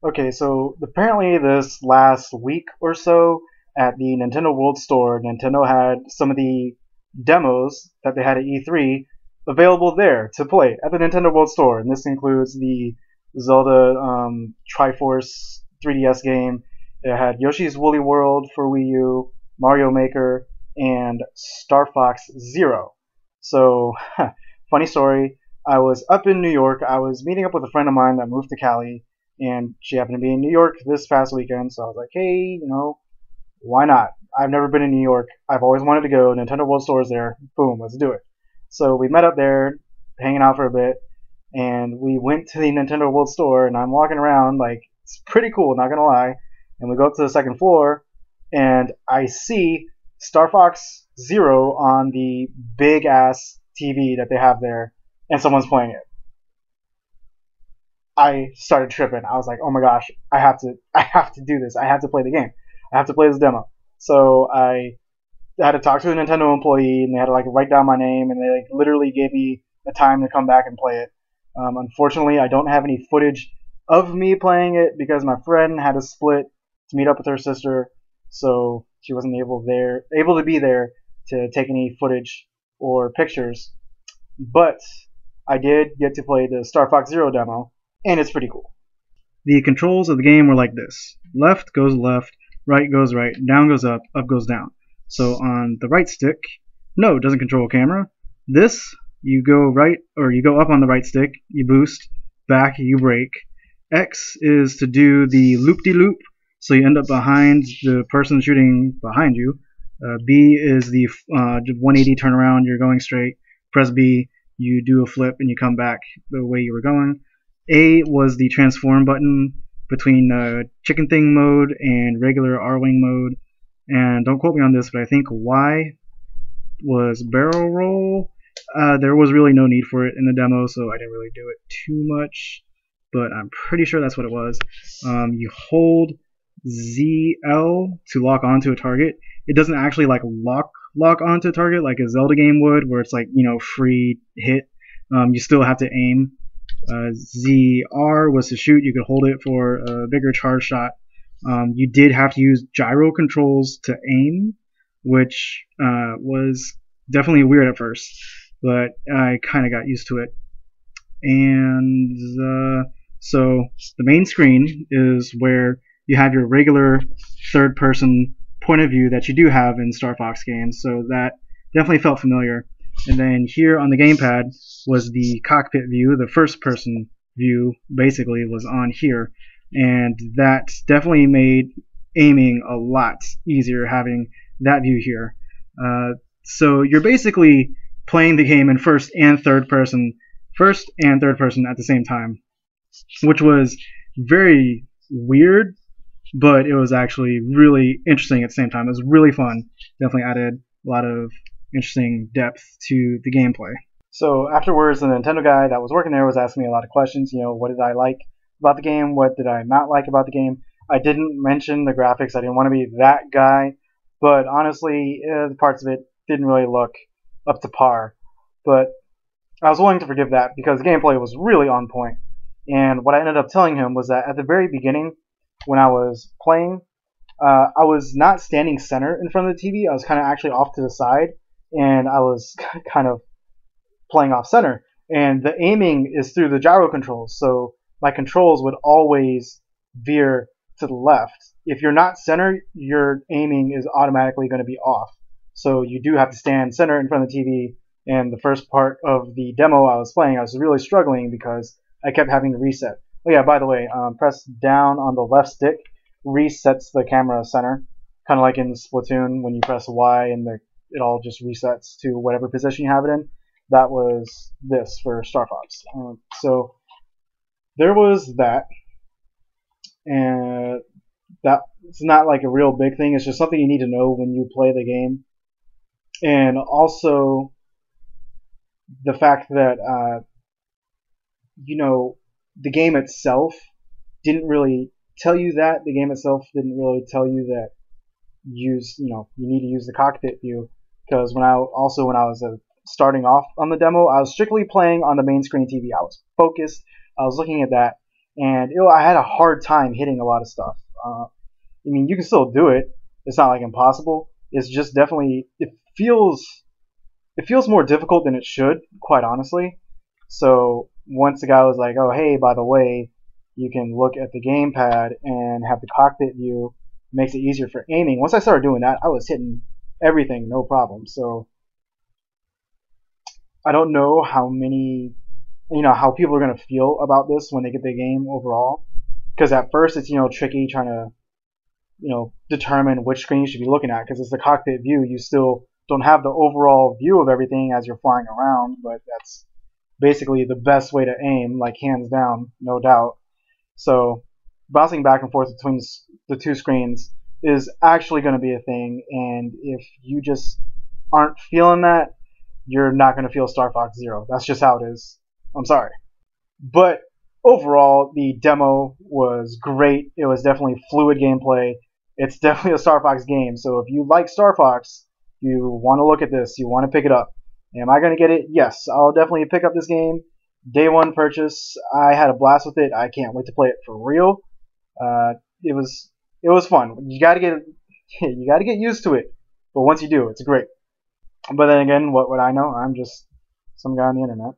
Okay, so apparently this last week or so at the Nintendo World Store, Nintendo had some of the demos that they had at E3 available there to play at the Nintendo World Store, and this includes the Zelda Triforce 3DS game. It had Yoshi's Woolly World for Wii U, Mario Maker, and Star Fox Zero. So, funny story. I was up in New York. I was meeting up with a friend of mine that moved to Cali, and she happened to be in New York this past weekend. So I was like, hey, why not? I've never been in New York. I've always wanted to go. Nintendo World Store is there. Boom, let's do it. So we met up there, hanging out for a bit, and we went to the Nintendo World Store. And I'm walking around like it's pretty cool, not gonna lie. And we go up to the second floor, and I see Star Fox Zero on the big ass TV that they have there, and someone's playing it. I started tripping. I was like, "Oh my gosh, I have to do this. I have to play the game. I have to play this demo." So I had to talk to a Nintendo employee, and they had to like write down my name, and they like literally gave me a time to come back and play it. Unfortunately, I don't have any footage of me playing it because my friend had to split to meet up with her sister, so she wasn't able to be there to take any footage or pictures. But I did get to play the Star Fox Zero demo, and it's pretty cool. The controls of the game were like this. Left goes left, right goes right, down goes up goes down. So on the right stick, no, it doesn't control a camera. This, you go right, or you go up on the right stick, you boost, back, you brake. X is to do the loop-de-loop, so you end up behind the person shooting behind you. B is the 180 turnaround, you're going straight. Press B, you do a flip and you come back the way you were going. A was the transform button between chicken thing mode and regular R-wing mode. And don't quote me on this, but I think Y was barrel roll. There was really no need for it in the demo, so I didn't really do it too much. But I'm pretty sure that's what it was. You hold ZL to lock onto a target. It doesn't actually like lock onto a target like a Zelda game would, where it's like free hit. You still have to aim. ZR was to shoot. You could hold it for a bigger charge shot. You did have to use gyro controls to aim, which was definitely weird at first, but I kind of got used to it. And so the main screen is where you have your regular third-person point of view that you do have in Star Fox games, so that definitely felt familiar. And then here on the gamepad was the cockpit view, the first-person view basically was on here, and that definitely made aiming a lot easier having that view here. So you're basically playing the game in first and third person at the same time, which was very weird, but it was actually really interesting at the same time. It was really fun. Definitely added a lot of interesting depth to the gameplay. So afterwards, the Nintendo guy that was working there was asking me a lot of questions. What did I like about the game? What did I not like about the game? I didn't mention the graphics. I didn't want to be that guy. But honestly, the parts of it didn't really look up to par. But I was willing to forgive that because the gameplay was really on point. And what I ended up telling him was that at the very beginning, when I was playing, I was not standing center in front of the TV. I was kind of actually off to the side, and I was kind of playing off center. And the aiming is through the gyro controls, so my controls would always veer to the left. If you're not center, your aiming is automatically going to be off. So you do have to stand center in front of the TV. And the first part of the demo I was playing, I was really struggling because I kept having to reset. Oh yeah, by the way, press down on the left stick resets the camera center, kind of like in Splatoon when you press Y and it all just resets to whatever position you have it in. That was this for Star Fox. So there was that, and that's not like a real big thing. It's just something you need to know when you play the game, and also the fact that the game itself didn't really tell you that. The game itself didn't really tell you that you need to use the cockpit view, because when I was starting off on the demo, I was strictly playing on the main screen TV. I was focused. I was looking at that, and I had a hard time hitting a lot of stuff. I mean, you can still do it. It's not like impossible. It's just definitely it feels more difficult than it should, quite honestly. So once the guy was like, "Oh, hey, by the way, you can look at the gamepad and have the cockpit view," makes it easier for aiming. Once I started doing that, I was hitting everything no problem. So I don't know how people are gonna feel about this when they get the game overall. Because at first it's tricky trying to determine which screen you should be looking at because it's the cockpit view. You still don't have the overall view of everything as you're flying around, but that's basically the best way to aim, like hands down, no doubt. So bouncing back and forth between the two screens is actually going to be a thing, and if you just aren't feeling that, you're not going to feel Star Fox Zero. That's just how it is. I'm sorry. But overall, the demo was great. It was definitely fluid gameplay. It's definitely a Star Fox game. So if you like Star Fox, you want to look at this, you want to pick it up. Am I going to get it? Yes, I'll definitely pick up this game. Day one purchase. I had a blast with it. I can't wait to play it for real. It was fun. You got to get used to it. But once you do, it's great. But then again, what would I know? I'm just some guy on the internet.